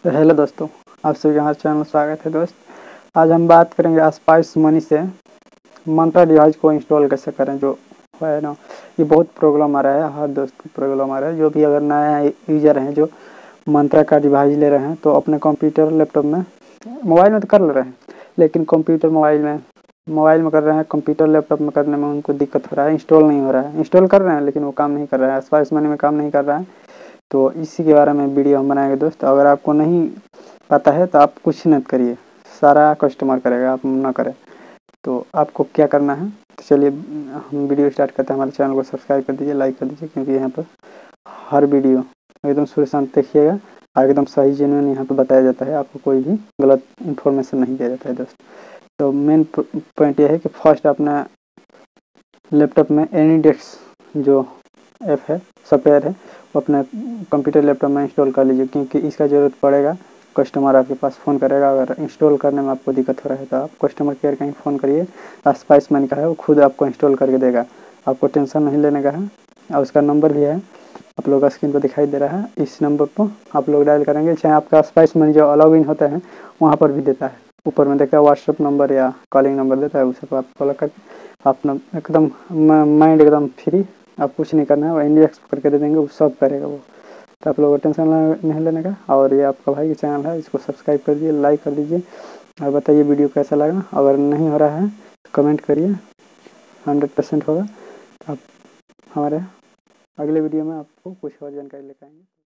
Hello दोस्तों, आप सभी का हमारे चैनल में स्वागत है। दोस्त, आज हम बात करेंगे स्पाइस मनी से मंत्रा डिवाइस को इंस्टॉल कैसे करें। जो है ना, ये बहुत प्रॉब्लम आ रहा है, हर दोस्त को प्रॉब्लम आ रहा है। जो भी अगर नया यूजर हैं जो मंत्रा का डिवाइस ले रहे हैं, तो अपने कंप्यूटर लैपटॉप में, मोबाइल में तो कर ले रहे हैं, लेकिन कंप्यूटर मोबाइल में कर रहे हैं, कंप्यूटर लैपटॉप में करने में उनको दिक्कत हो रहा है, इंस्टॉल नहीं हो रहा है। इंस्टॉल कर रहे हैं लेकिन वो काम नहीं कर रहा है, स्पाइस मनी में काम नहीं कर रहा है। तो इसी के बारे में वीडियो हम बनाएंगे दोस्त। अगर आपको नहीं पता है तो आप कुछ न करिए, सारा कस्टमर करेगा, आप ना करें। तो आपको क्या करना है, तो चलिए हम वीडियो स्टार्ट करते हैं। हमारे चैनल को सब्सक्राइब कर दीजिए, लाइक कर दीजिए, क्योंकि यहाँ पर हर वीडियो एकदम शुरू से अंत देखिएगा और एकदम सही जेन्युइन यहाँ पर बताया जाता है। आपको कोई भी गलत इन्फॉर्मेशन नहीं दिया जाता है दोस्त। तो मेन पॉइंट यह है कि फर्स्ट अपना लैपटॉप में एनीडेस्क जो ऐप है, सॉफ्टवेयर है, वो अपने कंप्यूटर लैपटॉप में इंस्टॉल कर लीजिए, क्योंकि इसका ज़रूरत पड़ेगा। कस्टमर आपके पास फ़ोन करेगा, अगर इंस्टॉल करने में आपको दिक्कत हो रहा है तो आप कस्टमर केयर कहीं फ़ोन करिए। स्पाइस मनी का है, वो खुद आपको इंस्टॉल करके देगा, आपको टेंशन नहीं लेने का है। और उसका नंबर भी है, आप लोग का स्क्रीन पर दिखाई दे रहा है। इस नंबर पर आप लोग डायल करेंगे, चाहे आपका स्पाइस मनी जो लॉग इन होता है वहाँ पर भी देता है, ऊपर में देखा व्हाट्सअप नंबर या कॉलिंग नंबर देता है, उसे पर आप कॉल करके अपना एकदम माइंड एकदम फ्री, आप कुछ नहीं करना है, वो इंडेक्स करके दे देंगे, वो सब करेगा वो। तो आप लोगों को टेंशन नहीं लेने का। और ये आपका भाई का चैनल है, इसको सब्सक्राइब कर दीजिए, लाइक कर दीजिए और बताइए वीडियो कैसा लगा। अगर नहीं हो रहा है तो कमेंट करिए, 100% होगा। आप हमारे अगले वीडियो में आपको कुछ और जानकारी लेकर आएंगे।